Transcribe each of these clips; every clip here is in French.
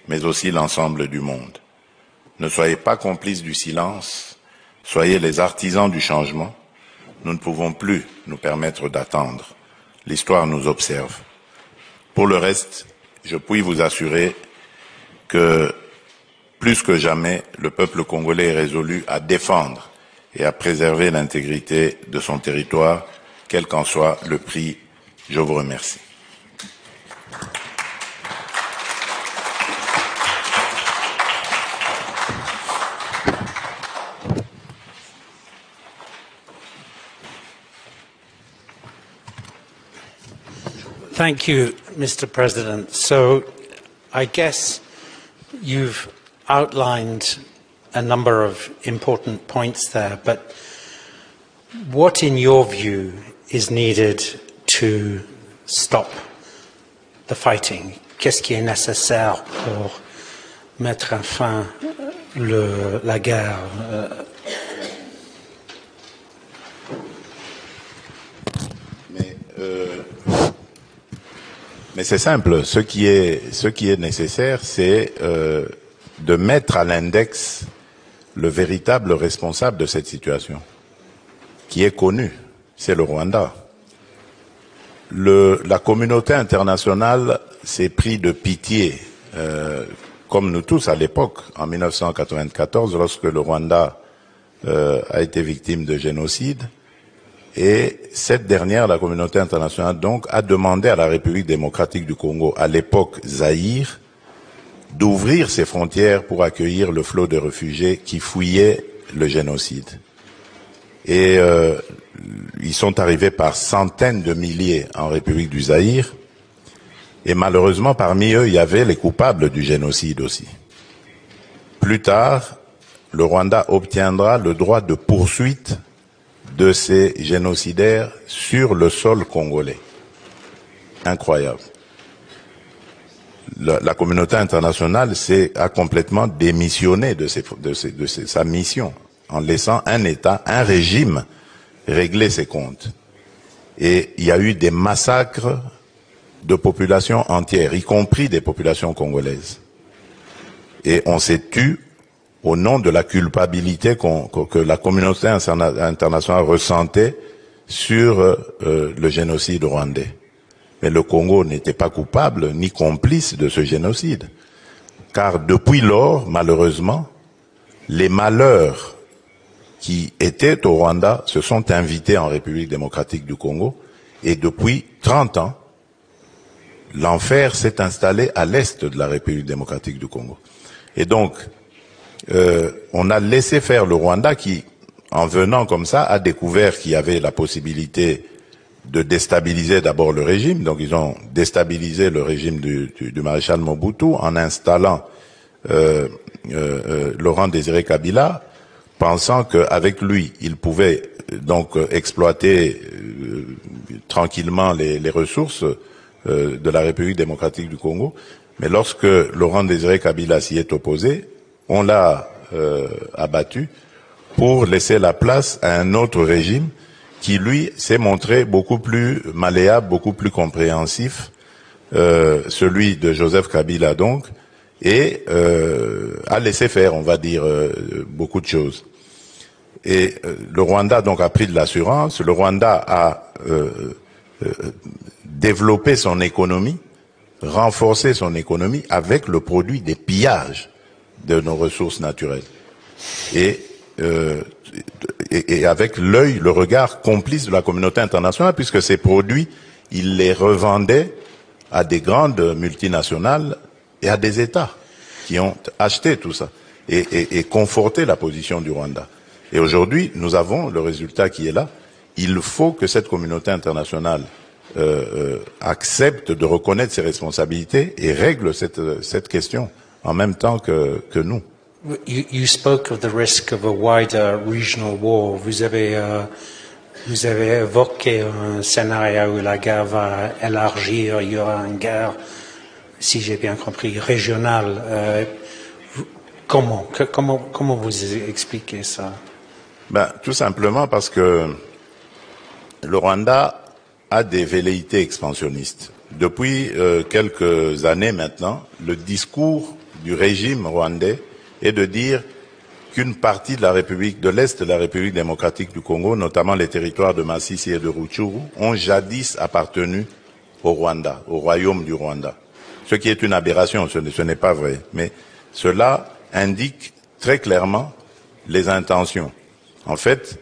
mais aussi l'ensemble du monde. Ne soyez pas complices du silence, soyez les artisans du changement. Nous ne pouvons plus nous permettre d'attendre. L'histoire nous observe. Pour le reste, je puis vous assurer que, plus que jamais, le peuple congolais est résolu à défendre et à préserver l'intégrité de son territoire, quel qu'en soit le prix. Je vous remercie. Thank you, Mr. President. So I guess you've outlined a number of important points there, but what, in your view, is needed to stop the fighting? Qu'est-ce qui est nécessaire pour mettre fin à la guerre? Mais c'est simple. Ce qui est nécessaire, c'est de mettre à l'index le véritable responsable de cette situation, qui est connu, c'est le Rwanda. La communauté internationale s'est pris de pitié, comme nous tous à l'époque, en 1994, lorsque le Rwanda a été victime de génocide. Et cette dernière, la communauté internationale, donc, a demandé à la République démocratique du Congo, à l'époque Zaïre, d'ouvrir ses frontières pour accueillir le flot de réfugiés qui fouillaient le génocide. Et ils sont arrivés par centaines de milliers en République du Zaïre. Et malheureusement, parmi eux, il y avait les coupables du génocide aussi. Plus tard, le Rwanda obtiendra le droit de poursuite de ces génocidaires sur le sol congolais. Incroyable. La communauté internationale a complètement démissionné de sa mission, en laissant un État, un régime, régler ses comptes. Et il y a eu des massacres de populations entières, y compris des populations congolaises. Et on s'est tué au nom de la culpabilité que la communauté internationale ressentait sur le génocide rwandais. Mais le Congo n'était pas coupable ni complice de ce génocide. Car depuis lors, malheureusement, les malheurs qui étaient au Rwanda se sont invités en République démocratique du Congo. Et depuis 30 ans, l'enfer s'est installé à l'est de la République démocratique du Congo. Et donc, on a laissé faire le Rwanda qui, en venant comme ça, a découvert qu'il y avait la possibilité de déstabiliser d'abord le régime. Donc ils ont déstabilisé le régime du maréchal Mobutu en installant Laurent Désiré Kabila, pensant qu'avec lui, ils pouvaient donc exploiter tranquillement les ressources de la République démocratique du Congo. Mais lorsque Laurent Désiré Kabila s'y est opposé, on l'a abattu pour laisser la place à un autre régime qui, lui, s'est montré beaucoup plus malléable, beaucoup plus compréhensif, celui de Joseph Kabila donc, et a laissé faire, on va dire, beaucoup de choses. Et le Rwanda donc a pris de l'assurance, le Rwanda a développé son économie, renforcé son économie avec le produit des pillages de nos ressources naturelles. Et avec l'œil, le regard complice de la communauté internationale, puisque ces produits, ils les revendaient à des grandes multinationales et à des États qui ont acheté tout ça et conforté la position du Rwanda. Et aujourd'hui, nous avons le résultat qui est là. Il faut que cette communauté internationale accepte de reconnaître ses responsabilités et règle cette question en même temps que nous. You spoke of the risk of a wider regional war. Vous avez évoqué un scénario où la guerre va élargir, il y aura une guerre, si j'ai bien compris, régionale. Comment vous expliquez ça? Tout simplement parce que le Rwanda a des velléités expansionnistes. Depuis quelques années maintenant, le discours du régime rwandais est de dire qu'une partie de la République de l'Est de la République démocratique du Congo, notamment les territoires de Masisi et de Rutshuru, ont jadis appartenu au Rwanda, au royaume du Rwanda. Ce qui est une aberration, ce n'est pas vrai. Mais cela indique très clairement les intentions. En fait,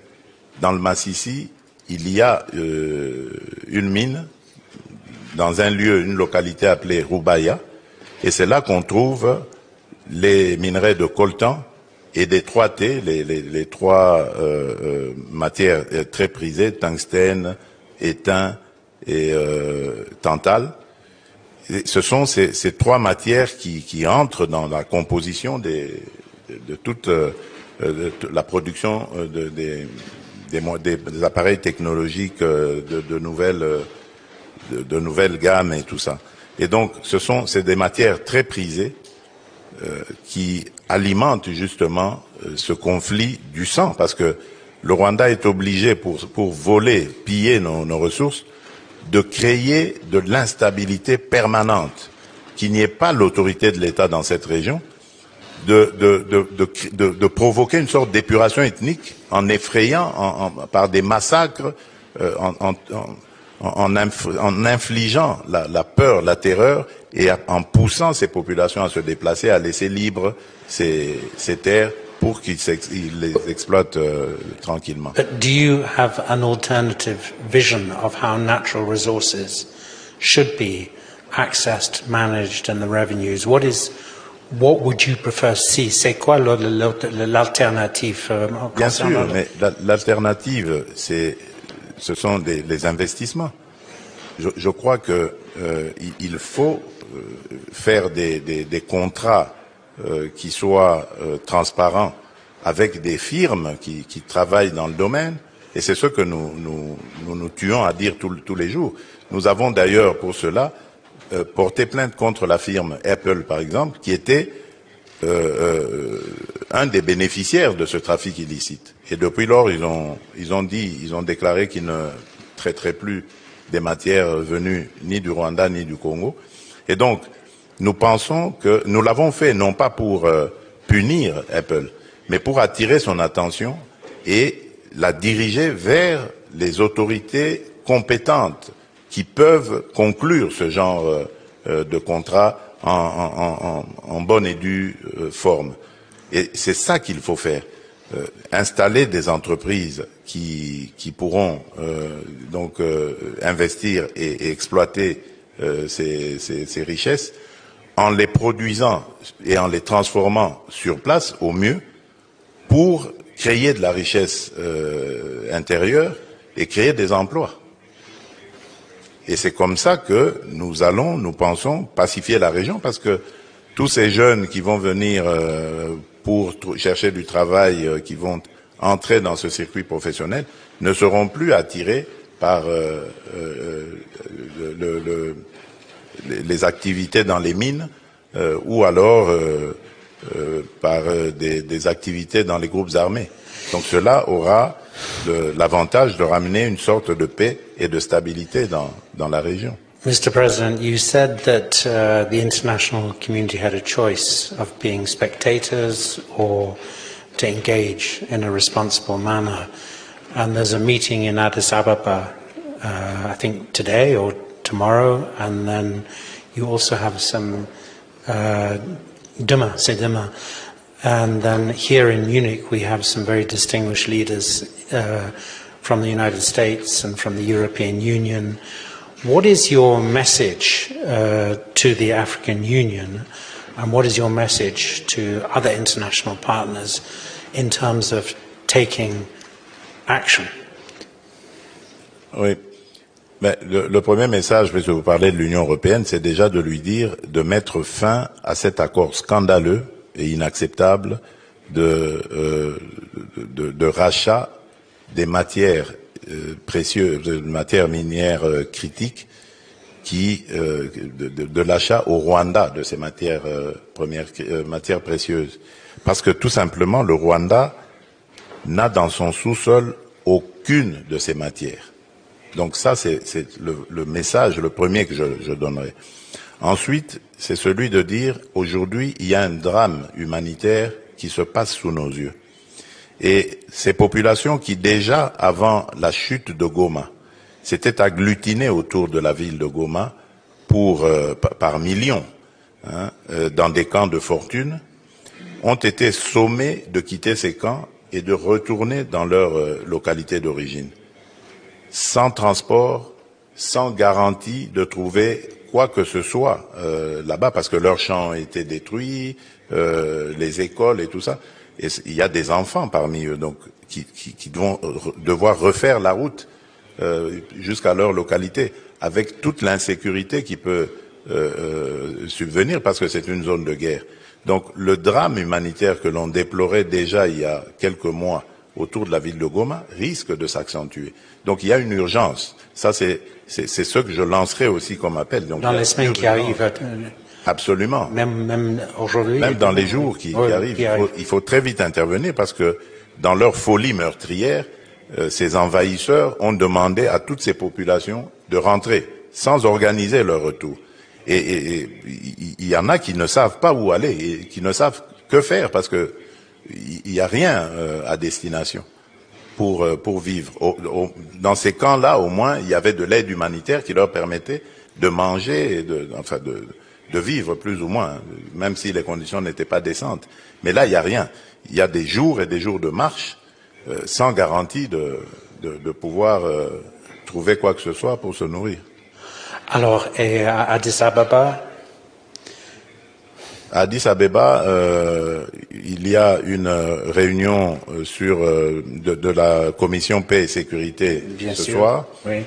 dans le Masisi, il y a une mine dans un lieu, une localité appelée Rubaya, et c'est là qu'on trouve les minerais de coltan et des 3T, les trois matières très prisées, tungstène, étain et tantale. Et ce sont ces trois matières qui entrent dans la composition de toute la production des appareils technologiques de nouvelles gammes et tout ça. Et donc, c'est des matières très prisées qui alimentent justement ce conflit du sang, parce que le Rwanda est obligé, pour voler, piller nos ressources, de créer de l'instabilité permanente, qu'il n'y ait pas l'autorité de l'État dans cette région, de provoquer une sorte d'épuration ethnique en effrayant par des massacres, en infligeant la peur, la terreur, et en poussant ces populations à se déplacer, à laisser libres ces terres pour qu'ils les exploitent tranquillement. But do you have an alternative vision of how natural resources should be accessed, managed, and the revenues? What would you prefer to see? C'est quoi l'alternative? Bien sûr, mais l'alternative, ce sont les investissements. Je crois que il faut faire des contrats qui soient transparents avec des firmes qui travaillent dans le domaine, et c'est ce que nous tuons à dire tous les jours. Nous avons d'ailleurs pour cela porté plainte contre la firme Apple, par exemple, qui était un des bénéficiaires de ce trafic illicite. Et depuis lors, ils ont déclaré qu'ils ne traiteraient plus des matières venues ni du Rwanda ni du Congo. Et donc, nous pensons que nous l'avons fait non pas pour punir Apple, mais pour attirer son attention et la diriger vers les autorités compétentes qui peuvent conclure ce genre de contrat en bonne et due forme. Et c'est ça qu'il faut faire. Installer des entreprises qui pourront donc investir et exploiter ces richesses en les produisant et en les transformant sur place au mieux pour créer de la richesse intérieure et créer des emplois. Et c'est comme ça que nous pensons, pacifier la région, parce que tous ces jeunes qui vont venir pour chercher du travail, qui vont entrer dans ce circuit professionnel, ne seront plus attirés par les activités dans les mines ou alors par des activités dans les groupes armés. Donc cela aura l'avantage de ramener une sorte de paix et de stabilité dans la région. Mr. President, you said that the international community had a choice of being spectators or to engage in a responsible manner. And there's a meeting in Addis Ababa, I think today or tomorrow, and then you also have some demain. And then here in Munich, we have some very distinguished leaders from the United States and from the European Union. What is your message to the African Union, and what is your message to other international partners in terms of taking action? Oui. Mais le premier message, puisque vous parlez de l'Union européenne, c'est déjà de lui dire de mettre fin à cet accord scandaleux et inacceptable de rachat des matières précieuses, de matières minières critiques, de l'achat au Rwanda de ces matières matières précieuses. Parce que tout simplement, le Rwanda n'a dans son sous-sol aucune de ces matières. Donc ça, c'est le message, le premier que je donnerai. Ensuite, c'est celui de dire, aujourd'hui, il y a un drame humanitaire qui se passe sous nos yeux. Et ces populations qui, déjà, avant la chute de Goma, s'étaient agglutinées autour de la ville de Goma par millions, dans des camps de fortune, ont été sommés de quitter ces camps et de retourner dans leur localité d'origine, sans transport, sans garantie de trouver quoi que ce soit là-bas, parce que leurs champs étaient détruits, les écoles et tout ça. Et il y a des enfants parmi eux, donc qui vont devoir refaire la route jusqu'à leur localité, avec toute l'insécurité qui peut subvenir, parce que c'est une zone de guerre. Donc le drame humanitaire que l'on déplorait déjà il y a quelques mois autour de la ville de Goma risque de s'accentuer. Donc il y a une urgence. Ça, c'est ce que je lancerai aussi comme appel. Donc, dans les semaines qui arrivent. Absolument. Même aujourd'hui. Même dans les jours qui arrivent, il faut très vite intervenir parce que dans leur folie meurtrière, ces envahisseurs ont demandé à toutes ces populations de rentrer sans organiser leur retour. Et il y en a qui ne savent pas où aller et qui ne savent que faire parce que il n'y a rien à destination pour vivre. Dans ces camps-là, au moins, il y avait de l'aide humanitaire qui leur permettait de manger et de vivre plus ou moins, même si les conditions n'étaient pas décentes. Mais là, il n'y a rien. Il y a des jours et des jours de marche sans garantie de pouvoir trouver quoi que ce soit pour se nourrir. Alors, et à Addis Ababa? À Addis Abeba, il y a une réunion de la commission paix et sécurité ce soir. Oui.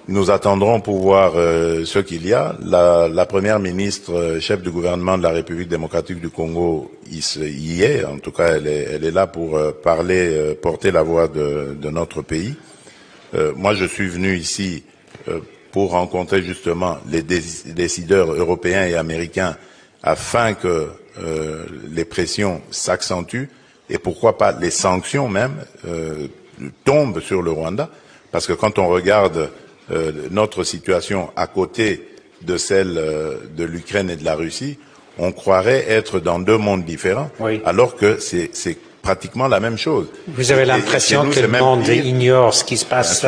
Nous attendrons pour voir ce qu'il y a. La première ministre, chef du gouvernement de la République démocratique du Congo, y est. En tout cas, elle est là pour porter la voix de notre pays. Moi, je suis venu ici pour rencontrer justement les décideurs européens et américains afin que les pressions s'accentuent et pourquoi pas les sanctions même tombent sur le Rwanda. Parce que quand on regarde notre situation à côté de celle de l'Ukraine et de la Russie, on croirait être dans deux mondes différents, oui, alors que c'est pratiquement la même chose. Vous avez l'impression que le monde ignore ce qui se passe.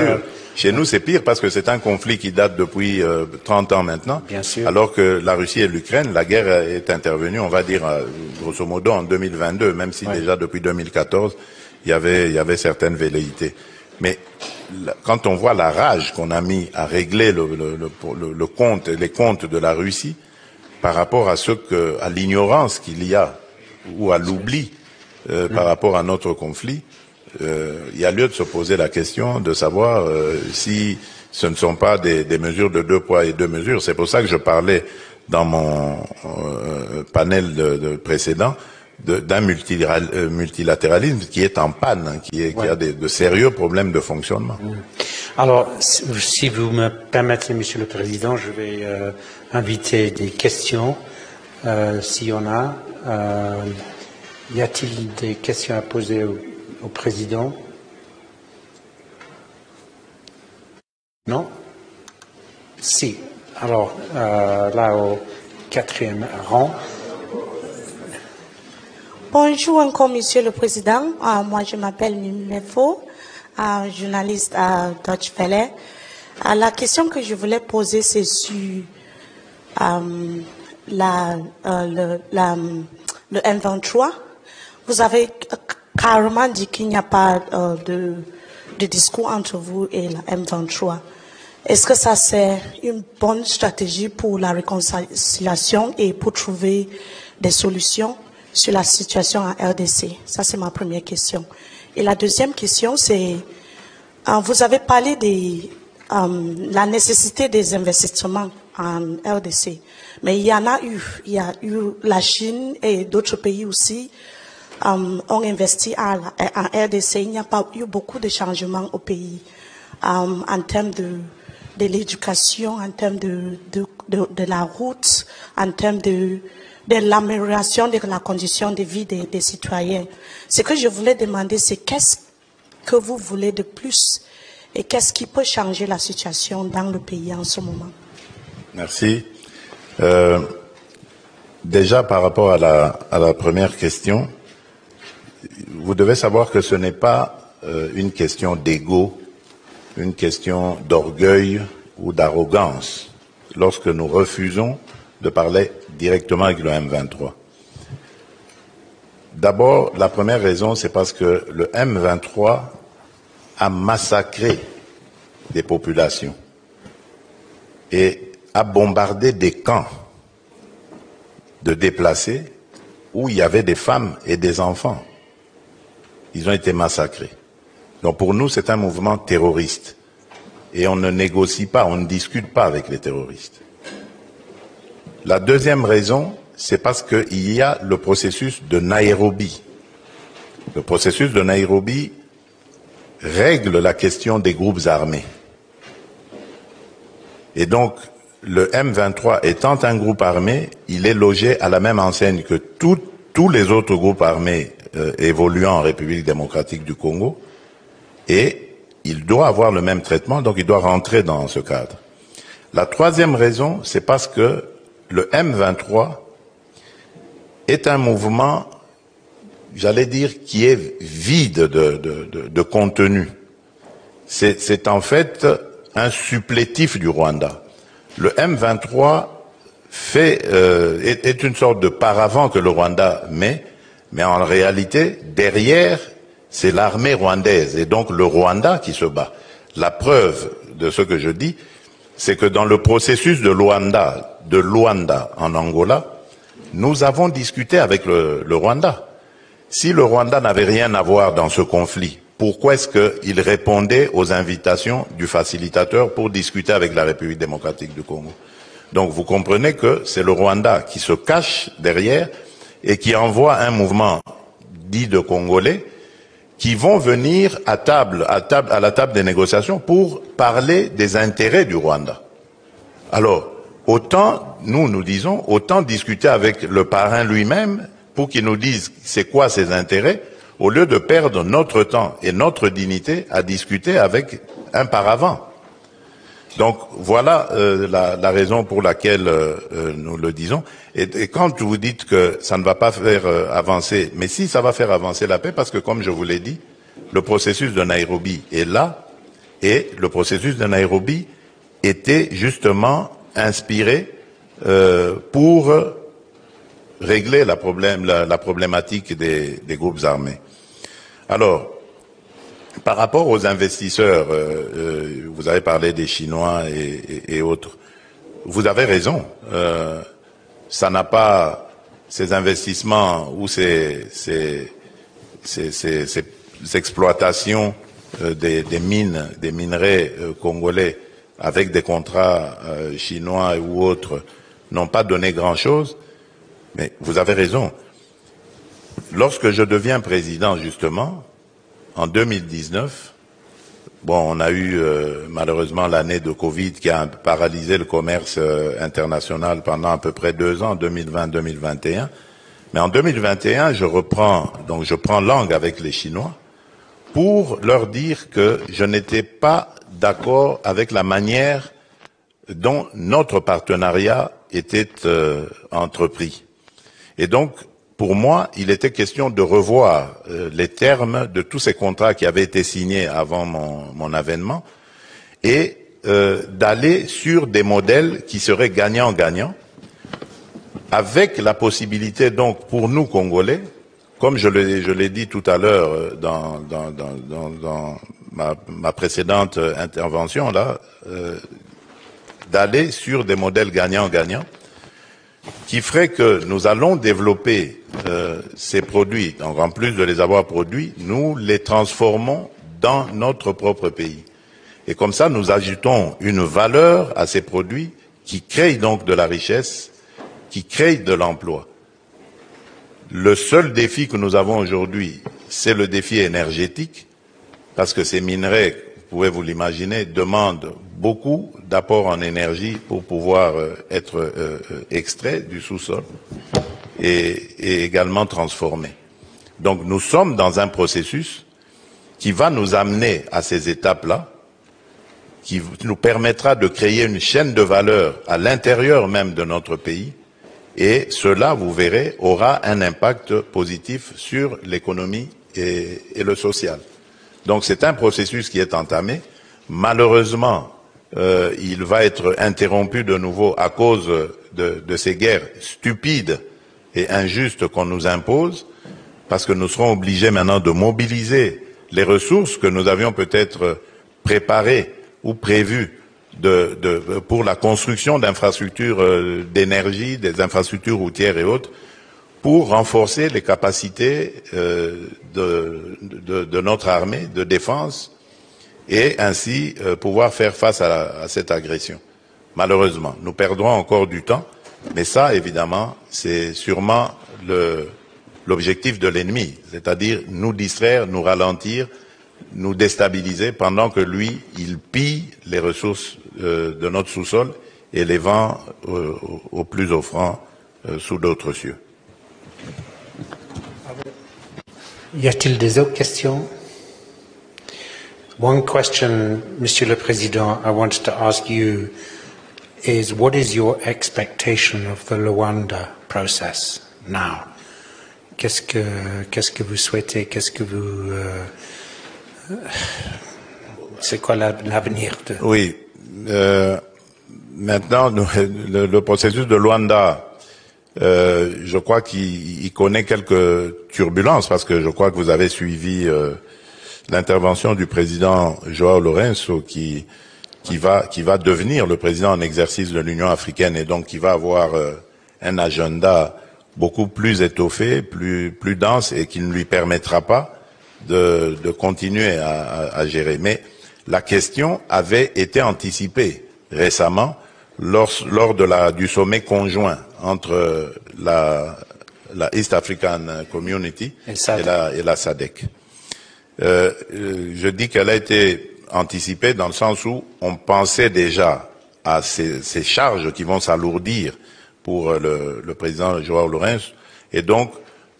Chez nous, c'est pire parce que c'est un conflit qui date depuis 30 ans maintenant. Bien sûr. Alors que la Russie et l'Ukraine, la guerre est intervenue, on va dire, grosso modo, en 2022, même si déjà depuis 2014, il y avait certaines velléités. Mais quand on voit la rage qu'on a mis à régler les comptes de la Russie par rapport à l'ignorance qu'il y a ou à l'oubli par rapport à notre conflit, il y a lieu de se poser la question de savoir si ce ne sont pas des mesures de deux poids et deux mesures. C'est pour ça que je parlais dans mon panel précédent d'un multilatéralisme qui est en panne, qui a de sérieux problèmes de fonctionnement. Alors, si vous me permettez, Monsieur le Président, je vais inviter des questions, s'il y en a. Y a-t-il des questions à poser au Président? Non? Si. Alors, là, au quatrième rang. Bonjour encore, Monsieur le Président. Moi, je m'appelle Mimefo, journaliste à Deutsche Welle. La question que je voulais poser, c'est sur le M23. Vous avez carrément dit qu'il n'y a pas de discours entre vous et la M23. Est-ce que ça, c'est une bonne stratégie pour la réconciliation et pour trouver des solutions sur la situation en RDC? Ça, c'est ma première question. Et la deuxième question, c'est, vous avez parlé de la nécessité des investissements en RDC, mais il y en a eu. Il y a eu la Chine et d'autres pays aussi ont investi en RDC. Il n'y a pas eu beaucoup de changements au pays en termes de l'éducation, en termes de la route, en termes de l'amélioration de la condition de vie des citoyens. Ce que je voulais demander, c'est qu'est-ce que vous voulez de plus et qu'est-ce qui peut changer la situation dans le pays en ce moment? Merci. Déjà, par rapport à la première question, vous devez savoir que ce n'est pas une question d'ego, une question d'orgueil ou d'arrogance lorsque nous refusons de parler directement avec le M23. D'abord, la première raison, c'est parce que le M23 a massacré des populations et a bombardé des camps de déplacés où il y avait des femmes et des enfants. Ils ont été massacrés. Donc pour nous, c'est un mouvement terroriste. Et on ne négocie pas, on ne discute pas avec les terroristes. La deuxième raison, c'est parce qu'il y a le processus de Nairobi. Le processus de Nairobi règle la question des groupes armés. Et donc, le M23 étant un groupe armé, il est logé à la même enseigne que tous les autres groupes armés évoluant en République démocratique du Congo, et il doit avoir le même traitement, donc il doit rentrer dans ce cadre. La troisième raison, c'est parce que le M23 est un mouvement, j'allais dire, qui est vide de contenu. C'est en fait un supplétif du Rwanda. Le M23 est une sorte de paravent que le Rwanda met, mais en réalité, derrière, c'est l'armée rwandaise et donc le Rwanda qui se bat. La preuve de ce que je dis, c'est que dans le processus de Luanda en Angola, nous avons discuté avec le Rwanda. Si le Rwanda n'avait rien à voir dans ce conflit, pourquoi est-ce qu'il répondait aux invitations du facilitateur pour discuter avec la République démocratique du Congo? Donc vous comprenez que c'est le Rwanda qui se cache derrière et qui envoie un mouvement dit de Congolais qui vont venir à la table des négociations pour parler des intérêts du Rwanda. Alors, autant, nous disons, autant discuter avec le parrain lui-même pour qu'il nous dise c'est quoi ses intérêts, au lieu de perdre notre temps et notre dignité à discuter avec un paravent. Donc voilà la raison pour laquelle nous le disons. Et quand vous dites que ça ne va pas faire avancer, mais si ça va faire avancer la paix, parce que comme je vous l'ai dit, le processus de Nairobi est là, et le processus de Nairobi était justement inspiré pour régler la problématique des groupes armés. Alors, par rapport aux investisseurs, vous avez parlé des Chinois et autres. Vous avez raison. Ça n'a pas ces investissements ou ces exploitations des mines, des minerais congolais avec des contrats chinois ou autres n'ont pas donné grand-chose. Mais vous avez raison. Lorsque je deviens président, justement, en 2019, bon, on a eu malheureusement l'année de Covid qui a paralysé le commerce international pendant à peu près 2 ans, 2020-2021. Mais en 2021, je prends langue avec les Chinois pour leur dire que je n'étais pas d'accord avec la manière dont notre partenariat était entrepris. Et donc, pour moi, il était question de revoir les termes de tous ces contrats qui avaient été signés avant mon avènement et d'aller sur des modèles qui seraient gagnant-gagnant, avec la possibilité donc pour nous Congolais, comme je l'ai dit tout à l'heure dans ma précédente intervention là, d'aller sur des modèles gagnant-gagnant, qui ferait que nous allons développer ces produits. Donc en plus de les avoir produits, nous les transformons dans notre propre pays. Et comme ça, nous ajoutons une valeur à ces produits qui créent donc de la richesse, qui créent de l'emploi. Le seul défi que nous avons aujourd'hui, c'est le défi énergétique, parce que ces minerais, vous pouvez vous l'imaginer, demandent beaucoup d'apports en énergie pour pouvoir être extraits du sous-sol et également transformés. Donc nous sommes dans un processus qui va nous amener à ces étapes-là qui nous permettra de créer une chaîne de valeur à l'intérieur même de notre pays. Et cela, vous verrez, aura un impact positif sur l'économie et le social. Donc c'est un processus qui est entamé. Malheureusement, il va être interrompu de nouveau à cause de ces guerres stupides et injustes qu'on nous impose, parce que nous serons obligés maintenant de mobiliser les ressources que nous avions peut-être préparées ou prévues pour la construction d'infrastructures d'énergie, des infrastructures routières et autres, pour renforcer les capacités de notre armée de défense et ainsi pouvoir faire face à cette agression. Malheureusement, nous perdrons encore du temps, mais ça, évidemment, c'est sûrement l'objectif de l'ennemi, c'est-à-dire nous distraire, nous ralentir, nous déstabiliser pendant que lui, il pille les ressources de notre sous-sol et les vend au plus offrant sous d'autres cieux. Y a-t-il des autres questions? One question, Monsieur le Président, I wanted to ask you is what is your expectation of the Luanda process now? Qu'est-ce que vous souhaitez? Qu'est-ce que vous c'est quoi l'avenir de... Oui. Maintenant, le processus de Luanda, je crois qu'il connaît quelques turbulences parce que je crois que vous avez suivi l'intervention du président João Lourenço qui va devenir le président en exercice de l'Union africaine et donc qui va avoir un agenda beaucoup plus étoffé, plus dense et qui ne lui permettra pas de continuer à gérer. Mais la question avait été anticipée récemment lors du sommet conjoint entre la East African Community et la SADC. Je dis qu'elle a été anticipée dans le sens où on pensait déjà à ces charges qui vont s'alourdir pour le président João Lourenço et donc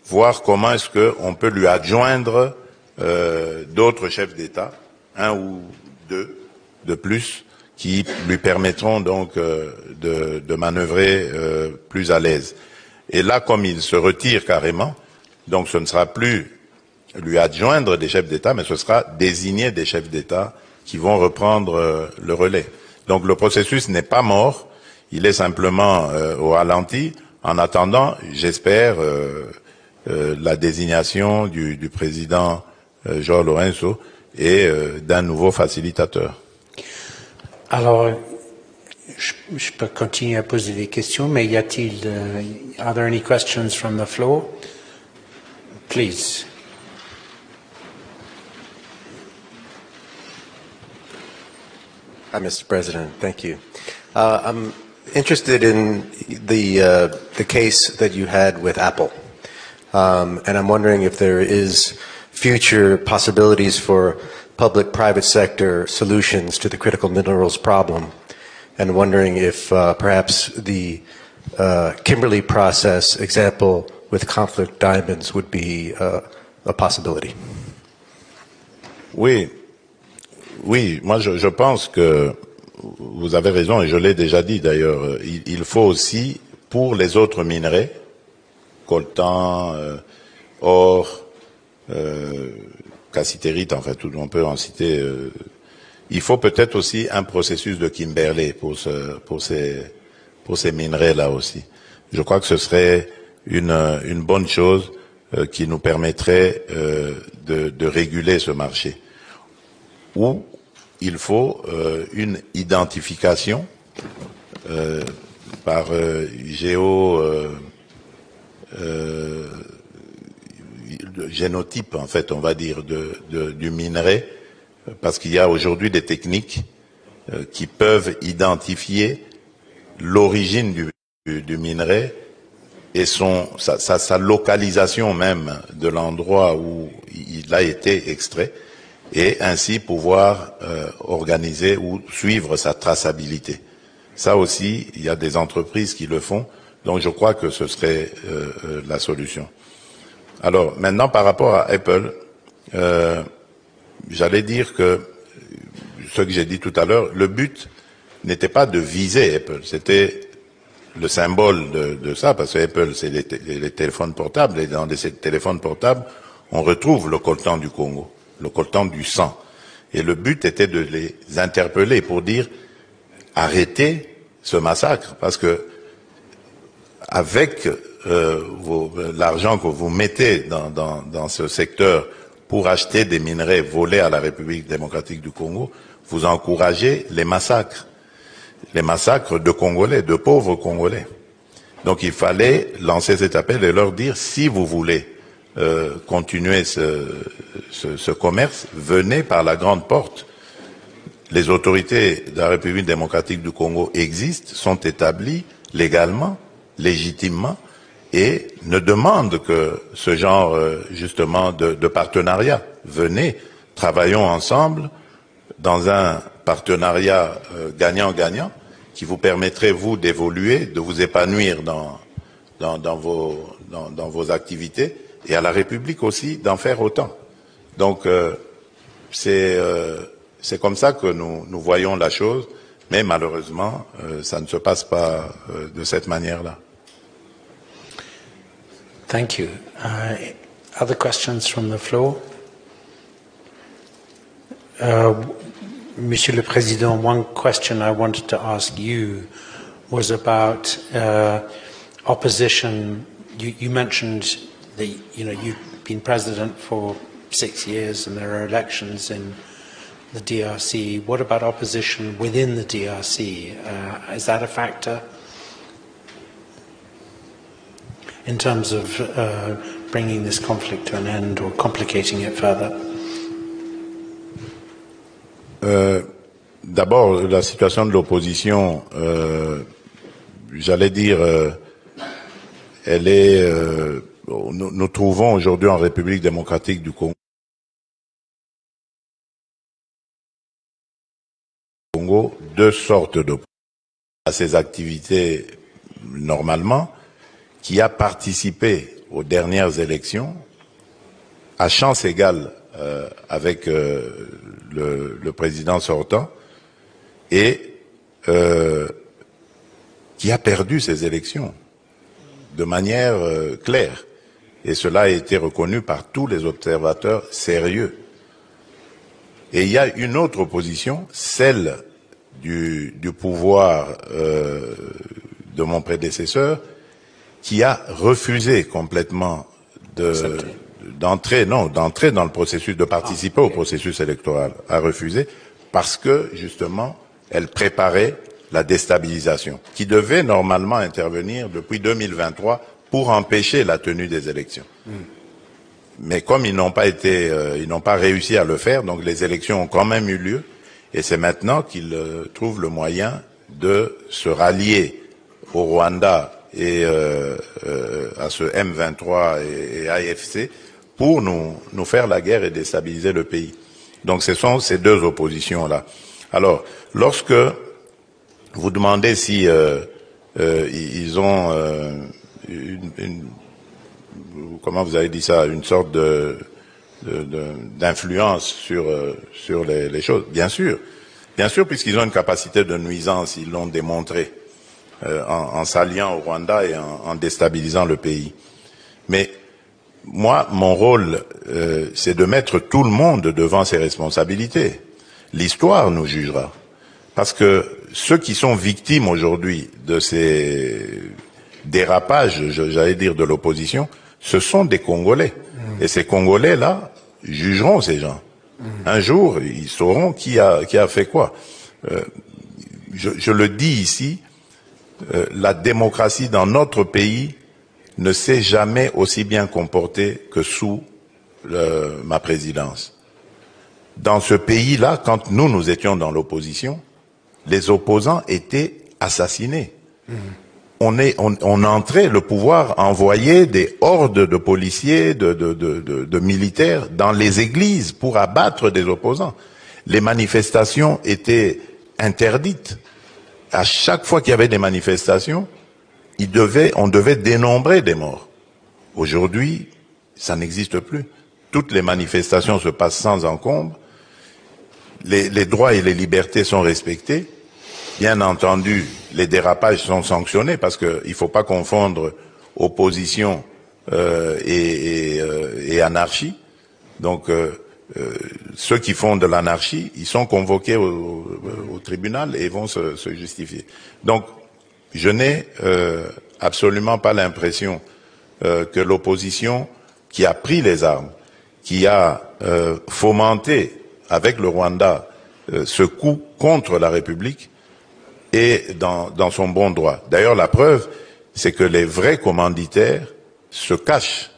voir comment est-ce qu'on peut lui adjoindre d'autres chefs d'État, un ou deux de plus, qui lui permettront donc de manœuvrer plus à l'aise. Et là, comme il se retire carrément, donc ce ne sera plus lui adjoindre des chefs d'État, mais ce sera désigner des chefs d'État qui vont reprendre le relais. Donc le processus n'est pas mort, il est simplement au ralenti. En attendant, j'espère la désignation du président João Lourenço et d'un nouveau facilitateur. Alors, je peux continuer à poser des questions, mais y a-t-il, are there any questions from the floor? Please. Hi, Mr. President. Thank you. I'm interested in the case that you had with Apple, and I'm wondering if there is future possibilities for public-private sector solutions to the critical minerals problem, and wondering if perhaps the Kimberley process example with conflict diamonds would be a possibility. Oui, moi je pense que vous avez raison et je l'ai déjà dit d'ailleurs, il faut aussi pour les autres minerais, coltan, or, cassitérite, en fait, on peut en citer, il faut peut-être aussi un processus de Kimberley pour ces minerais-là aussi. Je crois que ce serait une bonne chose qui nous permettrait de réguler ce marché. Où il faut une identification par génotype, en fait, on va dire, du minerai, parce qu'il y a aujourd'hui des techniques qui peuvent identifier l'origine du minerai et sa localisation même de l'endroit où il a été extrait, et ainsi pouvoir organiser ou suivre sa traçabilité. Ça aussi, il y a des entreprises qui le font, donc je crois que ce serait la solution. Alors, maintenant, par rapport à Apple, j'allais dire que ce que j'ai dit tout à l'heure, le but n'était pas de viser Apple, c'était le symbole de ça, parce que Apple, c'est les téléphones portables, et dans ces téléphones portables, on retrouve le coltan du Congo, le coltan du sang. Et le but était de les interpeller pour dire arrêtez ce massacre, parce que avec l'argent que vous mettez dans ce secteur pour acheter des minerais volés à la République démocratique du Congo, vous encouragez les massacres de Congolais, de pauvres Congolais. Donc il fallait lancer cet appel et leur dire si vous voulez continuer ce commerce, venez par la grande porte. Les autorités de la République démocratique du Congo existent, sont établies légalement, légitimement, et ne demandent que ce genre justement de partenariat. Venez, travaillons ensemble dans un partenariat gagnant-gagnant qui vous permettrait, vous, d'évoluer, de vous épanouir dans vos activités, et à la République aussi d'en faire autant. Donc c'est comme ça que nous voyons la chose, mais malheureusement, ça ne se passe pas de cette manière-là. Thank you. Other questions from the floor? Monsieur le Président, one question I wanted to ask you was about opposition. You mentioned that you've been president for 6 years and there are elections in the DRC. What about opposition within the DRC? Is that a factor in terms of bringing this conflict to an end or complicating it further? D'abord, la situation de l'opposition, j'allais dire, elle est... nous trouvons aujourd'hui en République démocratique du Congo deux sortes d'opposition. À ces activités, normalement, qui a participé aux dernières élections à chance égale avec le président sortant et qui a perdu ces élections de manière claire. Et cela a été reconnu par tous les observateurs sérieux. Et il y a une autre opposition, celle du pouvoir de mon prédécesseur, qui a refusé complètement d'entrer dans le processus, de participer au processus électoral, a refusé parce que, justement, elle préparait la déstabilisation, qui devait normalement intervenir depuis 2023 pour empêcher la tenue des élections. Mais comme ils n'ont pas réussi à le faire, donc les élections ont quand même eu lieu, et c'est maintenant qu'ils trouvent le moyen de se rallier au Rwanda et à ce M23 et AFC pour nous faire la guerre et déstabiliser le pays. Donc ce sont ces deux oppositions-là. Alors, lorsque vous demandez si ils ont comment vous avez dit ça, une sorte d'influence sur les choses, bien sûr, puisqu'ils ont une capacité de nuisance, ils l'ont démontré en s'alliant au Rwanda et en déstabilisant le pays. Mais moi, mon rôle, c'est de mettre tout le monde devant ses responsabilités. L'histoire nous jugera. Parce que ceux qui sont victimes aujourd'hui de ces dérapages, j'allais dire, de l'opposition, ce sont des Congolais. Et ces Congolais-là jugeront ces gens. Un jour, ils sauront qui a fait quoi. Je le dis ici, la démocratie dans notre pays ne s'est jamais aussi bien comportée que sous ma présidence. Dans ce pays-là, quand nous étions dans l'opposition, les opposants étaient assassinés. On entrait, le pouvoir envoyait des hordes de policiers, de militaires dans les églises pour abattre des opposants. Les manifestations étaient interdites. À chaque fois qu'il y avait des manifestations, on devait dénombrer des morts. Aujourd'hui, ça n'existe plus. Toutes les manifestations se passent sans encombre. les droits et les libertés sont respectés. Bien entendu, les dérapages sont sanctionnés parce qu'il ne faut pas confondre opposition et anarchie. Donc, ceux qui font de l'anarchie, ils sont convoqués au tribunal et vont se justifier. Donc, je n'ai absolument pas l'impression que l'opposition qui a pris les armes, qui a fomenté avec le Rwanda ce coup contre la République, est dans son bon droit. D'ailleurs, la preuve, c'est que les vrais commanditaires se cachent.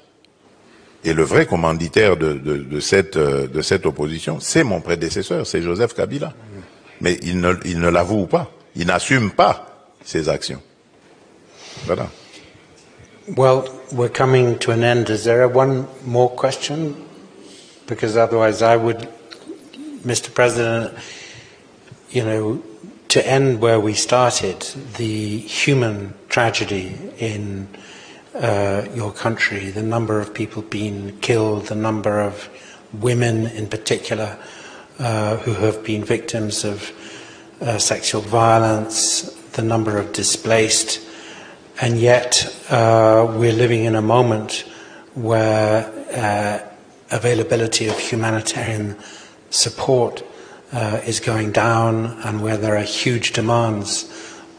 Et le vrai commanditaire de cette opposition, c'est mon prédécesseur, c'est Joseph Kabila. Mais il ne l'avoue pas, il n'assume pas ses actions. Voilà. Well, we're coming to an end. Is there one more question? Because otherwise I would, Mr. President, to end where we started, the human tragedy in your country, the number of people being killed, the number of women in particular who have been victims of sexual violence, the number of displaced, and yet we're living in a moment where availability of humanitarian support is going down, and where there are huge demands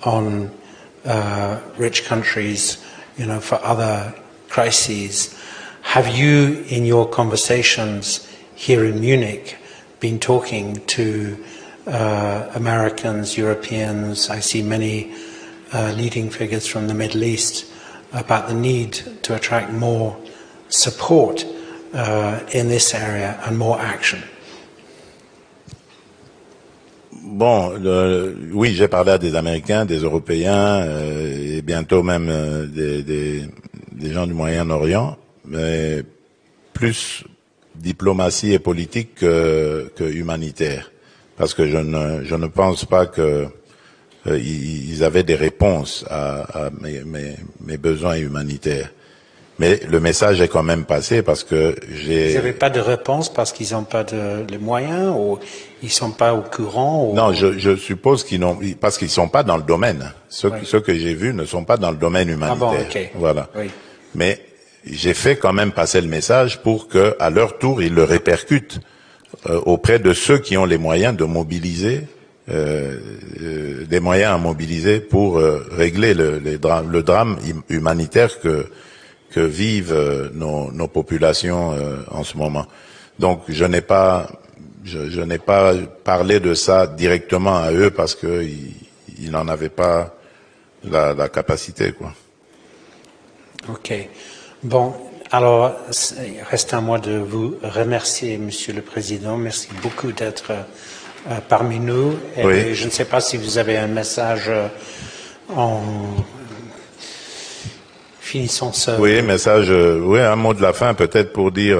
on rich countries, for other crises. Have you, in your conversations here in Munich, been talking to Americans, Europeans? I see many leading figures from the Middle East about the need to attract more support in this area and more action. Bon, oui, j'ai parlé à des Américains, des Européens et bientôt même des gens du Moyen-Orient, mais plus diplomatie et politique que humanitaire, parce que je ne pense pas que ils avaient des réponses à mes besoins humanitaires. Mais le message est quand même passé parce que j'ai... Vous n'avez pas de réponse parce qu'ils n'ont pas les moyens ou ils ne sont pas au courant ou... Non, je suppose qu'ils n'ont... Parce qu'ils ne sont pas dans le domaine. Ceux que j'ai vus ne sont pas dans le domaine humanitaire. Ah bon, ok. Voilà. Oui. Mais j'ai fait quand même passer le message pour que, à leur tour, ils le répercutent auprès de ceux qui ont les moyens de mobiliser, des moyens à mobiliser pour régler le drame humanitaire que vivent nos populations en ce moment. Donc je n'ai pas parlé de ça directement à eux parce que ils n'en avaient pas la capacité, quoi. Ok. Bon, alors il reste à moi de vous remercier, Monsieur le Président. Merci beaucoup d'être parmi nous. Et oui. Je ne sais pas si vous avez un message en finissant ce... Oui, message, oui, un mot de la fin peut-être pour dire,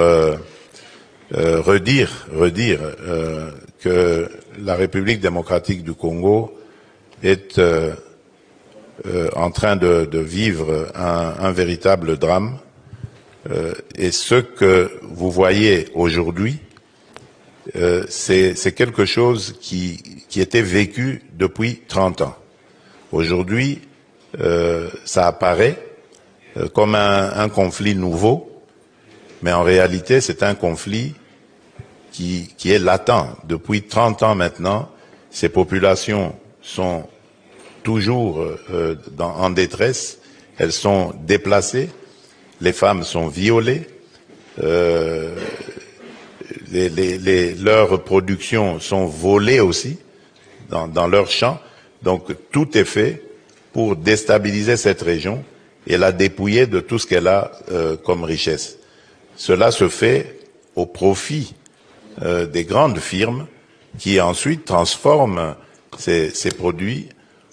redire que la République démocratique du Congo est en train de vivre un véritable drame. Et ce que vous voyez aujourd'hui, c'est quelque chose qui était vécu depuis 30 ans. Aujourd'hui, ça apparaît comme un conflit nouveau, mais en réalité, c'est un conflit qui est latent. Depuis 30 ans maintenant, ces populations sont toujours en détresse, elles sont déplacées, les femmes sont violées, leurs productions sont volées aussi dans leurs champs. Donc tout est fait pour déstabiliser cette région et la dépouiller de tout ce qu'elle a comme richesse. Cela se fait au profit des grandes firmes qui ensuite transforment ces produits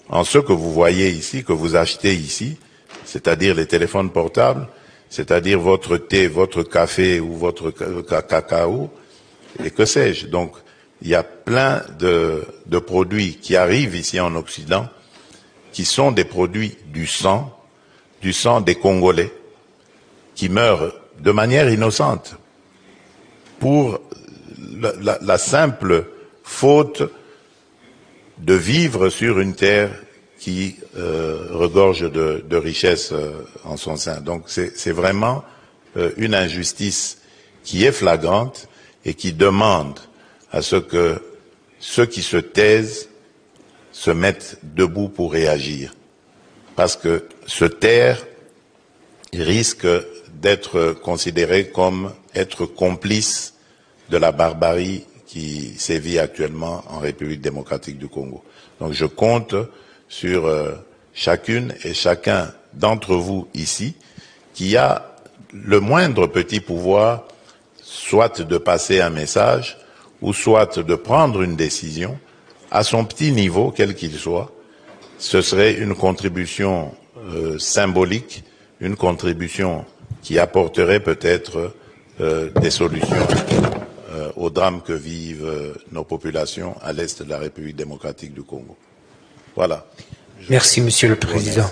en ce que vous voyez ici, que vous achetez ici, c'est-à-dire les téléphones portables, c'est-à-dire votre thé, votre café ou votre cacao, et que sais-je. Donc, il y a plein de produits qui arrivent ici en Occident, qui sont des produits du sang des Congolais, qui meurent de manière innocente pour la simple faute de vivre sur une terre qui regorge de richesses en son sein. Donc c'est vraiment une injustice qui est flagrante et qui demande à ce que ceux qui se taisent se mettent debout pour réagir. Parce que se taire risque d'être considéré comme être complice de la barbarie qui sévit actuellement en République démocratique du Congo. Donc je compte sur chacune et chacun d'entre vous ici qui a le moindre petit pouvoir, soit de passer un message, ou soit de prendre une décision, à son petit niveau, quel qu'il soit. Ce serait une contribution symbolique, une contribution qui apporterait peut-être des solutions au drame que vivent nos populations à l'est de la République démocratique du Congo. Voilà. Merci, Monsieur le Président.